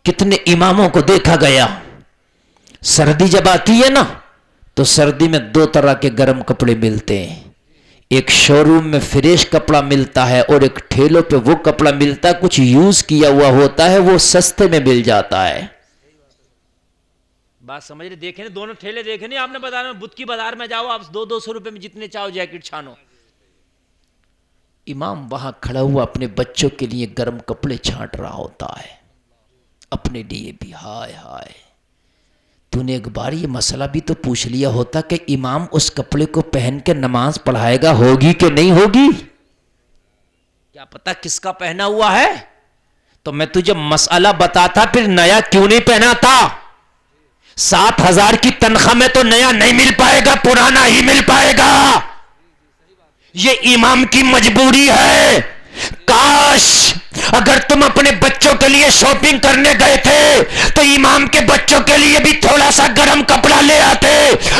कितने इमामों को देखा गया, सर्दी जब आती है ना तो सर्दी में दो तरह के गर्म कपड़े मिलते हैं, एक शोरूम में फ्रेश कपड़ा मिलता है और एक ठेलों पे वो कपड़ा मिलता है कुछ यूज किया हुआ होता है, वो सस्ते में मिल जाता है। बात समझ रहे? देखे नहीं, दोनों ठेले देखे नहीं आपने? बाजार में, बुध की बाजार में जाओ आप, 200 रुपए में जितने चाहो जैकेट छानो। इमाम वहां खड़ा हुआ अपने बच्चों के लिए गर्म कपड़े छांट रहा होता है, अपने लिए भी। हाय हाय, तूने एक बार ये मसला भी तो पूछ लिया होता कि इमाम उस कपड़े को पहन के नमाज पढ़ाएगा, होगी कि नहीं होगी? क्या पता किसका पहना हुआ है। तो मैं तुझे मसला बताता फिर नया क्यों नहीं पहना था? 7,000 की तनख्वाह में तो नया नहीं मिल पाएगा, पुराना ही मिल पाएगा। ये इमाम की मजबूरी है। काश अगर तुम अपने बच्चों के लिए शॉपिंग करने गए थे तो इमाम के बच्चों के लिए भी थोड़ा सा गर्म कपड़ा ले आते,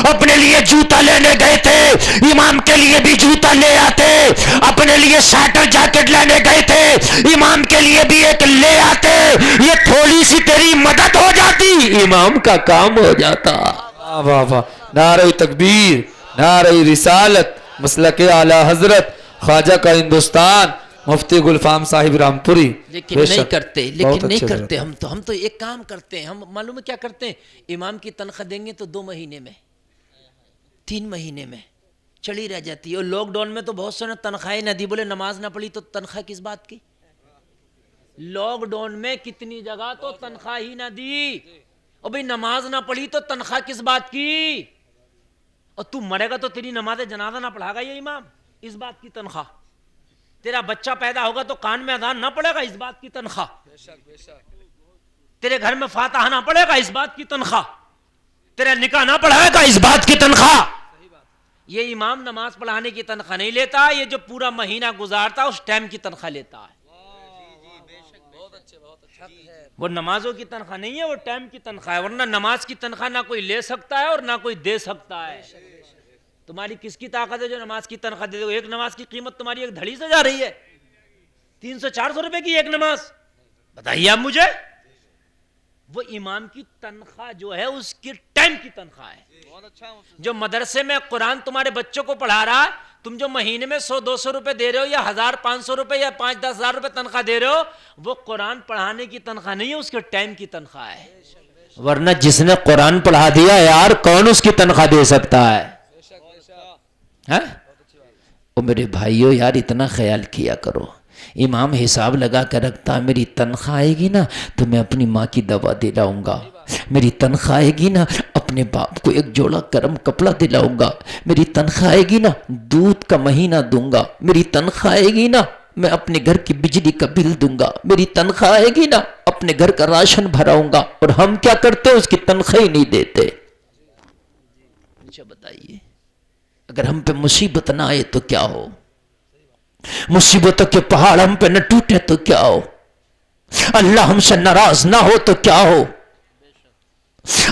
अपने लिए जूता लेने गए थे इमाम के लिए भी जूता ले आते, अपने लिए स्वेटर जैकेट लेने गए थे इमाम के लिए भी एक ले आते। ये थोड़ी सी तेरी मदद हो जाती, इमाम का काम हो जाता। वाह वाह वाह, नारे तकबीर, नारे रिसालत, मसलक आला हजरत ख्वाजा का हिंदुस्तान, मुफ्ती गुलफाम साहिब रामपुरी। लेकिन नहीं करते, लेकिन नहीं करते। हम तो एक काम करते हैं, हम मालूम है क्या करते हैं? इमाम की तनख्वाह देंगे तो 2 महीने में, 3 महीने में चली रह जाती है। और लॉकडाउन में तो बहुत सारे तनख्वाहें न दी, बोले नमाज ना पढ़ी तो तनख्वाह किस बात की? लॉकडाउन में कितनी जगह तो तनख्वाह ही ना दी, और भाई नमाज ना पढ़ी तो तनख्वाह किस बात की? और तू मरेगा तो तेरी नमाज जनाजा ना पढ़ागा ये इमाम, इस बात की तनख्वाह। तेरा बच्चा पैदा होगा तो कान में अजान ना पड़ेगा, इस बात की तनख्वाह। तेरे घर में फातिहा ना पड़ेगा, इस बात की तनख्वाह। तेरा निकाह ना पढ़ाएगा, इस बात की तनख्वाह। ये इमाम नमाज पढ़ाने की तनख्वाह नहीं लेता, ये जो पूरा महीना गुजारता उस टाइम की तनख्वाह लेता है। वो नमाजों की तनख्वाह नहीं है, वो टाइम की तनख्वाह है। वरना नमाज की तनख्वाह ना कोई ले सकता है और ना कोई दे सकता है। तुम्हारी किसकी ताकत है जो नमाज की तनख्वाह दे दो? एक नमाज की कीमत तुम्हारी एक धड़ी से जा रही है, 300-400 रुपए की एक नमाज। बताइए आप मुझे। वो इमाम की तनख्वाह जो है उसकी टाइम की तनख्वाह है। जो मदरसे में कुरान तुम्हारे बच्चों को पढ़ा रहा है, तुम जो महीने में 100-200 रुपए दे रहे हो या 1000-500 रुपए या 5-10 हजार रुपए तनख्वाह दे रहे हो, वो कुरान पढ़ाने की तनख्वाह नहीं है, उसके टाइम की तनख्वाह है। वरना जिसने कुरान पढ़ा दिया यार, कौन उसकी तनख्वाह दे सकता है? ओ मेरे भाइयों यार, इतना ख्याल किया करो। इमाम हिसाब लगा कर रखता, मेरी तनख्वाह आएगी ना तो मैं अपनी माँ की दवा दिलाऊंगा, मेरी तनख्वाह आएगी ना अपने बाप को एक जोड़ा गर्म कपड़ा दिलाऊंगा, मेरी तनख्वाह आएगी ना दूध का महीना दूंगा, मेरी तनख्वाह आएगी ना मैं अपने घर की बिजली का बिल दूंगा, मेरी तनख्वाह आएगी ना अपने घर का राशन भराऊंगा। और हम क्या करते हैं? उसकी तनख्वाह ही नहीं देते। अच्छा बताइए, अगर हम पे मुसीबत ना आए तो क्या हो? मुसीबतों के पहाड़ हम पे न टूटे तो क्या हो? अल्लाह हमसे नाराज ना हो तो क्या हो?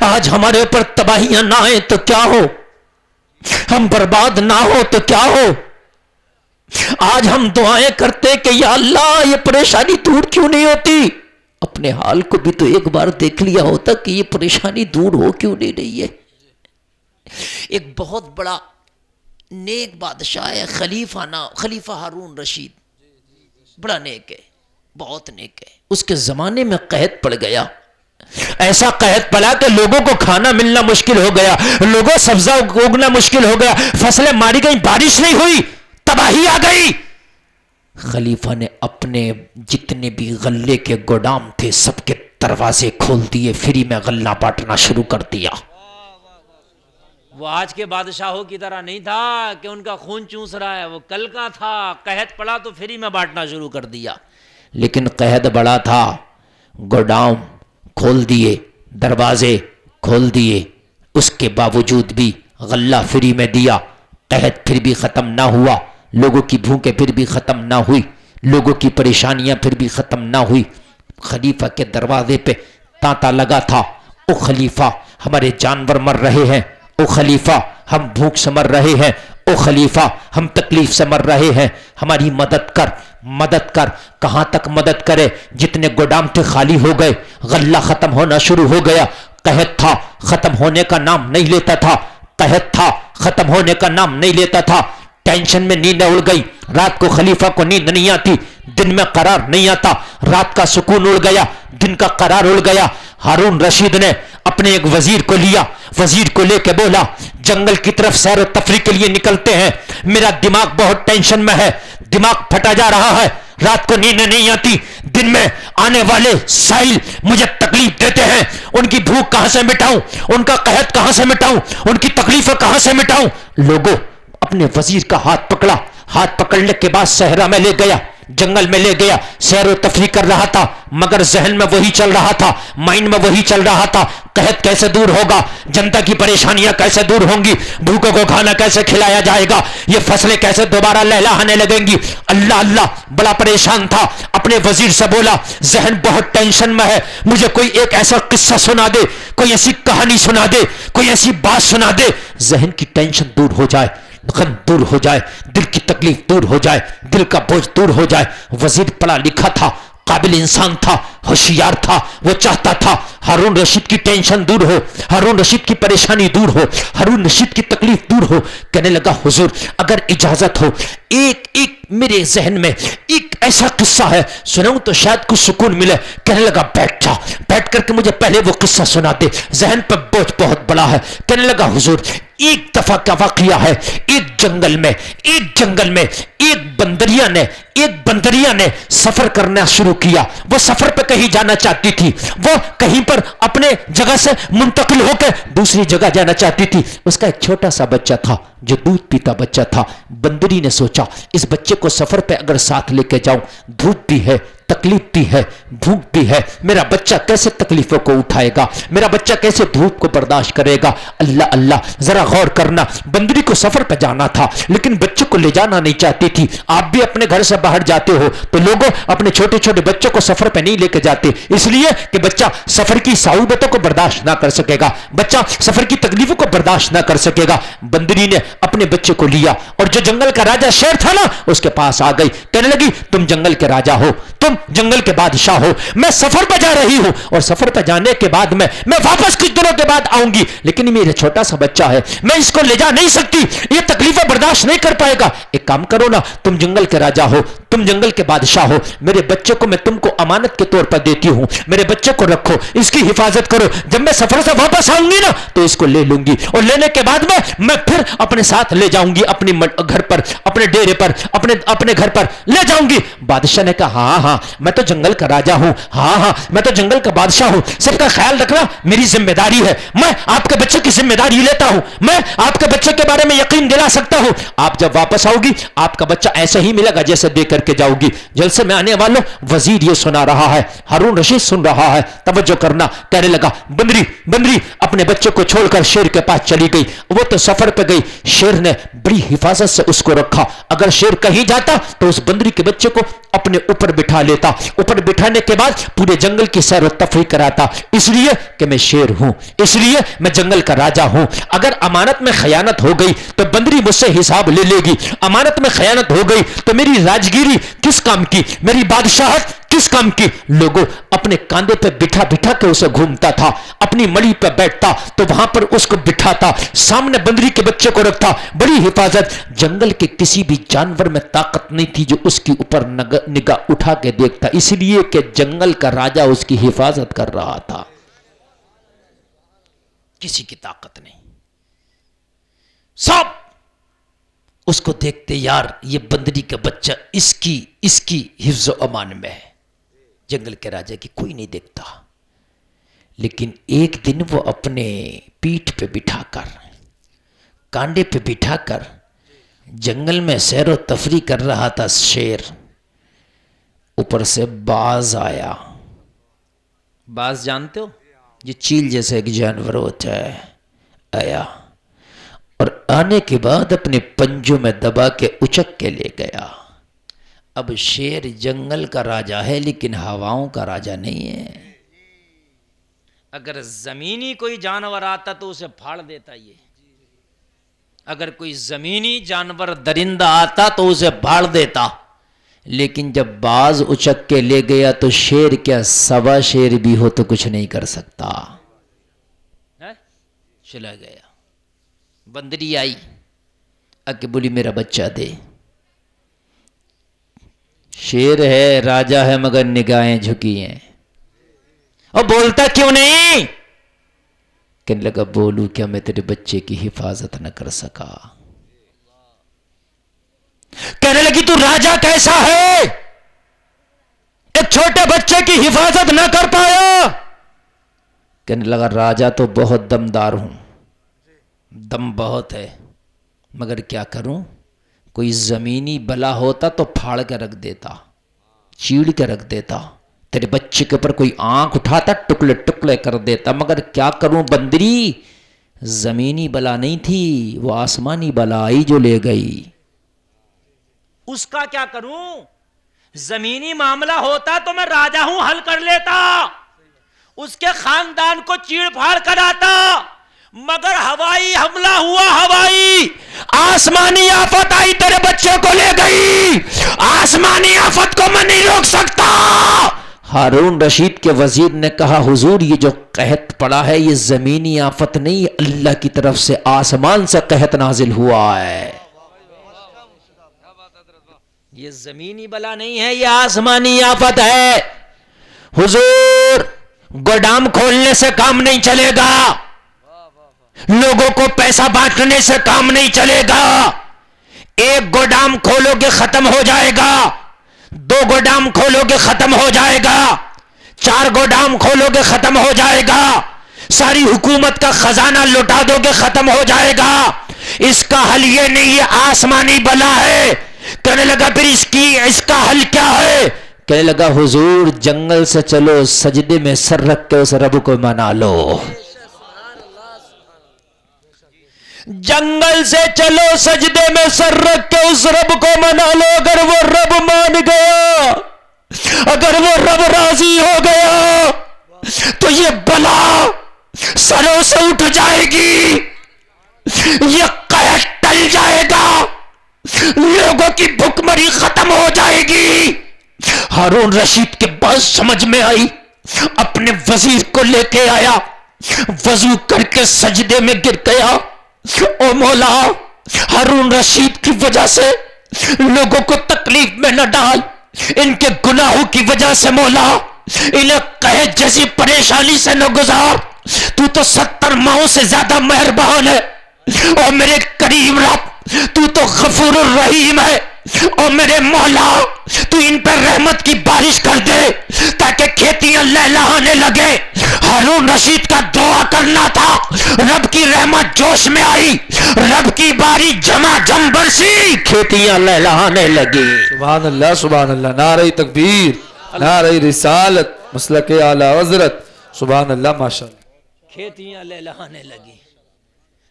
आज हमारे ऊपर तबाहियां ना आए तो क्या हो? हम बर्बाद ना हो तो क्या हो? आज हम दुआएं करते कि या अल्लाह ये परेशानी दूर क्यों नहीं होती? अपने हाल को भी तो एक बार देख लिया होता कि ये परेशानी दूर हो क्यों नहीं रही है। एक बहुत बड़ा नेक बादशाह है, खलीफा हारून रशीद, बड़ा नेक है, बहुत नेक है। उसके जमाने में कहत पड़ गया, ऐसा कहत पड़ा कि लोगों को खाना मिलना मुश्किल हो गया, लोगों सब्जा उगना मुश्किल हो गया, फसलें मारी गई, बारिश नहीं हुई, तबाही आ गई। खलीफा ने अपने जितने भी गल्ले के गोदाम थे सबके दरवाजे खोल दिए, फ्री में गल्ला बांटना शुरू कर दिया। वो आज के बादशाहों की तरह नहीं था कि उनका खून चूस रहा है, वो कल का था, कहत पड़ा तो फ्री में बांटना शुरू कर दिया। लेकिन कहत बड़ा था, गोदाम खोल दिए, दरवाजे खोल दिए, उसके बावजूद भी गल्ला फ्री में दिया, कहत फिर भी ख़त्म ना हुआ, लोगों की भूखें फिर भी ख़त्म ना हुई, लोगों की परेशानियां फिर भी ख़त्म ना हुई। खलीफा के दरवाजे पे तांता लगा था, ओ खलीफा हमारे जानवर मर रहे हैं, ओ खलीफा हम भूख से मर रहे हैं, ओ खलीफा हम तकलीफ से मर रहे हैं, हमारी मदद कर। मदद कर। कहां तक मदद करे? जितने गोदाम थे खाली हो गए, गल्ला खत्म होना शुरू हो गया। कहत था खत्म होने का नाम नहीं लेता था, कहत था खत्म होने का नाम नहीं लेता था। टेंशन में नींद उड़ गई, रात को खलीफा को नींद नहीं आती, दिन में करार नहीं आता, रात का सुकून उड़ गया, दिन का करार उड़ गया। हारून रशीद ने अपने एक वजीर को लिया, वजीर को लेके बोला जंगल की तरफ सैर और तफरी के लिए निकलते हैं, मेरा दिमाग बहुत टेंशन में है, दिमाग फटा जा रहा है, रात को नींद नहीं आती, दिन में आने वाले साहिल मुझे तकलीफ देते हैं, उनकी भूख कहां से मिटाऊं, उनका कहत कहां से मिटाऊं, उनकी तकलीफें कहां से मिटाऊं। लोगों अपने वजीर का हाथ पकड़ा, हाथ पकड़ने के बाद सहरा में ले गया, जंगल में ले गया, सैर और तफरी कर रहा था, मगर जहन में वही चल रहा था, माइंड में वही चल रहा था, कहत कैसे दूर होगा, जनता की परेशानियां कैसे दूर होंगी, भूखों को खाना कैसे खिलाया जाएगा, ये फसलें कैसे दोबारा लहलहाने लगेंगी। अल्लाह अल्लाह, बड़ा परेशान था। अपने वजीर से बोला जहन बहुत टेंशन में है, मुझे कोई एक ऐसा किस्सा सुना दे, कोई ऐसी कहानी सुना दे, कोई ऐसी बात सुना दे, जहन की टेंशन दूर हो जाए, गम दूर हो जाए, दिल की तकलीफ दूर हो जाए, दिल का बोझ दूर हो जाए। वजीर पढ़ा लिखा था, काबिल इंसान था, होशियार था, वो चाहता था हारून रशीद की टेंशन दूर हो, हारून रशीद की परेशानी दूर हो, हारून रशीद की तकलीफ दूर हो। कहने लगा हुजूर अगर इजाजत हो, एक एक मेरे जहन में एक ऐसा किस्सा है, सुनाऊं तो शायद कुछ सुकून मिले। कहने लगा बैठ जा, बैठ करके मुझे पहले वो किस्सा सुना दे, जहन पर बोझ बहुत बड़ा है। कहने लगा हुजूर एक दफा का वाकया है, एक जंगल में एक बंदरिया ने सफर करना शुरू किया। वो सफर पे कहीं जाना चाहती थी, वो कहीं पर अपने जगह से मुंतकिल होकर दूसरी जगह जाना चाहती थी। उसका एक छोटा सा बच्चा था जो दूध पीता बच्चा था। बंदरी ने सोचा इस बच्चे को सफर पे अगर साथ लेके जाऊं, धूप भी है, तकलीफ भी है, भूख भी है, मेरा बच्चा कैसे तकलीफों को उठाएगा, मेरा बच्चा कैसे धूप को बर्दाश्त करेगा। अल्लाह अल्लाह, जरा गौर करना, बंदरी को सफर पे जाना था लेकिन बच्चे को ले जाना नहीं चाहती थी। आप भी अपने घर से बाहर जाते हो तो लोगों अपने छोटे छोटे बच्चों को सफर पे नहीं लेके जाते, इसलिए कि बच्चा सफर की साउबतों को बर्दाश्त ना कर सकेगा, बच्चा सफर की तकलीफों को बर्दाश्त ना कर सकेगा। बंदरी ने अपने बच्चे को लिया और जो जंगल का राजा शेर था ना उसके पास आ गई। कहने लगी तुम जंगल के राजा हो, तुम जंगल के बादशाह हो, मैं सफर पर जा रही हूं और सफर पर जाने के बाद मैं वापस कुछ दिनों के बाद आऊंगी, लेकिन मेरा छोटा सा बच्चा है, मैं इसको ले जा नहीं सकती, ये तकलीफें बर्दाश्त नहीं कर पाएगा। एक काम करो ना, तुम जंगल के राजा हो, तुम जंगल के बादशाह हो, मेरे बच्चे को मैं तुमको अमानत के तौर पर देती हूं, मेरे बच्चे को रखो, इसकी हिफाजत करो, जब मैं सफर से वापस आऊंगी ना तो इसको ले लूंगी और लेने के बाद में मैं फिर अपने साथ ले जाऊंगी, अपने घर पर, अपने डेरे पर, अपने घर पर ले जाऊंगी। बादशाह ने कहा हाँ हाँ मैं तो जंगल का राजा हूं, हाँ हाँ मैं तो जंगल का बादशाह हूं, सबका ख्याल रखना मेरी जिम्मेदारी है, मैं आपके बच्चे की जिम्मेदारी लेता हूं, मैं आपके बच्चे के बारे में यकीन दिला सकता हूं। आप जब वापस आओगी आपका बच्चा ऐसे ही मिलेगा जैसे दे करके जाओगी। जलसे में आने वालों, वजीर ये सुना रहा है, हारून रशीद सुन रहा है, तवज्जो करना। कहने लगा बंदरी अपने बच्चे को छोड़कर शेर के पास चली गई। वो तो सफर पे गई, शेर ने बड़ी हिफाजत से उसको रखा। अगर शेर कहीं जाता तो उस बंदरी के बच्चे को अपने ऊपर बिठा लेता, ऊपर बिठाने के बाद पूरे जंगल की सैर और तफरी कराता, इसलिए कि मैं शेर हूं, इसलिए मैं जंगल का राजा हूं। अगर अमानत में खयानत हो गई तो बंदरी मुझसे हिसाब ले लेगी, अमानत में खयानत हो गई तो मेरी राजगिरी किस काम की, मेरी बादशाहत किस काम की। लोगों अपने कांधे पे बिठा बिठा के उसे घूमता था, अपनी मड़ी पे बैठता तो वहां पर उसको बिठाता, सामने बंदरी के बच्चे को रखता, बड़ी हिफाजत। जंगल के किसी भी जानवर में ताकत नहीं थी जो उसके ऊपर निगाह उठा के देखता, इसलिए कि जंगल का राजा उसकी हिफाजत कर रहा था, किसी की ताकत नहीं। सब उसको देखते यार ये बंदरी का बच्चा इसकी हिफ्ज़ अमान में है, जंगल के राजा की कोई नहीं देखता। लेकिन एक दिन वो अपने पीठ पे बिठाकर, कांडे पे बिठाकर जंगल में सैर और तफरी कर रहा था शेर। ऊपर से बाज आया, बाज जानते हो ये चील जैसे एक जानवर होता है, आया और आने के बाद अपने पंजों में दबा के उचक के ले गया। अब शेर जंगल का राजा है लेकिन हवाओं का राजा नहीं है। अगर जमीनी कोई जानवर आता तो उसे फाड़ देता ये, अगर कोई जमीनी जानवर दरिंदा आता तो उसे फाड़ देता, لیکن جب باز اچک کے لے گیا تو شیر کیا 1.25 شیر بھی ہو تو کچھ نہیں کر سکتا. چلا گیا. بندری آئی کہ بولی میرا بچہ دے. شیر ہے، راجا ہے، مگر نگاہیں جھکی ہیں. اور بولتا کیوں نہیں؟ کہنے لگا بولوں کیا، میں تیرے بچے کی حفاظت نہ کر سکا. کہنے لگی تو راجا کیسا ہے، ایک چھوٹے بچے کی حفاظت نہ کر پایا. کہنے لگا راجا تو بہت دمدار ہوں، دم بہت ہے، مگر کیا کروں، کوئی زمینی بلا ہوتا تو پھاڑ کے رکھ دیتا، چیڑ کے رکھ دیتا. تیرے بچے کے اوپر کوئی آنکھ اٹھاتا ٹکڑے ٹکڑے کر دیتا، مگر کیا کروں بندری، زمینی بلا نہیں تھی، وہ آسمانی بلا آئی جو لے گئی. اس کا کیا کروں، زمینی معاملہ ہوتا تو میں راجا ہوں حل کر لیتا، اس کے خاندان کو چیڑ پھاڑ کر آتا، مگر ہوائی حملہ ہوا، ہوائی آسمانی آفت آئی تیرے بچے کو لے گئی، آسمانی آفت کو میں نہیں روک سکتا. ہارون رشید کے وزیر نے کہا حضور یہ جو قحط پڑا ہے یہ زمینی آفت نہیں، اللہ کی طرف سے آسمان سے قحط نازل ہوا ہے. یہ زمینی بلا نہیں ہے، یہ آسمانی آفت ہے. حضور گودام کھولنے سے کام نہیں چلے گا، لوگوں کو پیسہ بانٹنے سے کام نہیں چلے گا. ایک گودام کھولو گے ختم ہو جائے گا، 2 گودام کھولو گے ختم ہو جائے گا، 4 گودام کھولو گے ختم ہو جائے گا، ساری حکومت کا خزانہ لوٹا دو گے ختم ہو جائے گا. اس کا حل یہ نہیں، یہ آسمانی بلا ہے. کہنے لگا پھر اس کا حل کیا ہے؟ کہنے لگا حضور جنگل سے چلو، سجدے میں سر رکھ کے اس رب کو منا لو. جنگل سے چلو، سجدے میں سر رکھ کے اس رب کو منا لو. اگر وہ رب مان گیا، اگر وہ رب راضی ہو گیا تو یہ بلا سروں سے اٹھ جائے گی، یہ قحط ٹل جائے گا، لوگوں کی بھوک مری ختم ہو جائے گی. ہارون رشید کے بات سمجھ میں آئی، اپنے وزیر کو لے کے آیا، وضو کر کے سجدے میں گر گیا. او مولا ہارون رشید کی وجہ سے لوگوں کو تکلیف میں نہ ڈال، ان کے گناہوں کی وجہ سے مولا انہیں قحط جیسی پریشانی سے نہ گزار. تو 70 ماہوں سے زیادہ مہربان ہے، اور میرے کریم رب تو غفور الرحیم ہے. اور میرے مولا تو ان پر رحمت کی بارش کر دے تاکہ کھیتیاں لہلہانے لگے. ہارون رشید کا دعا کرنا تھا، رب کی رحمت جوش میں آئی، رب کی باری جمع جم برسی، کھیتیاں لہلہانے لگی. سبحان اللہ سبحان اللہ. نعرہ تکبیر، نعرہ رسالت، مسلک اعلی حضرت. سبحان اللہ ماشاءاللہ. کھیتیاں لہلہانے لگی.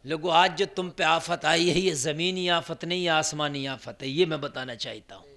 لوگوں آج جو تم پہ آفت آئی ہے یہ زمینی آفت نہیں، یہ آسمانی آفت ہے، یہ میں بتانا چاہتا ہوں.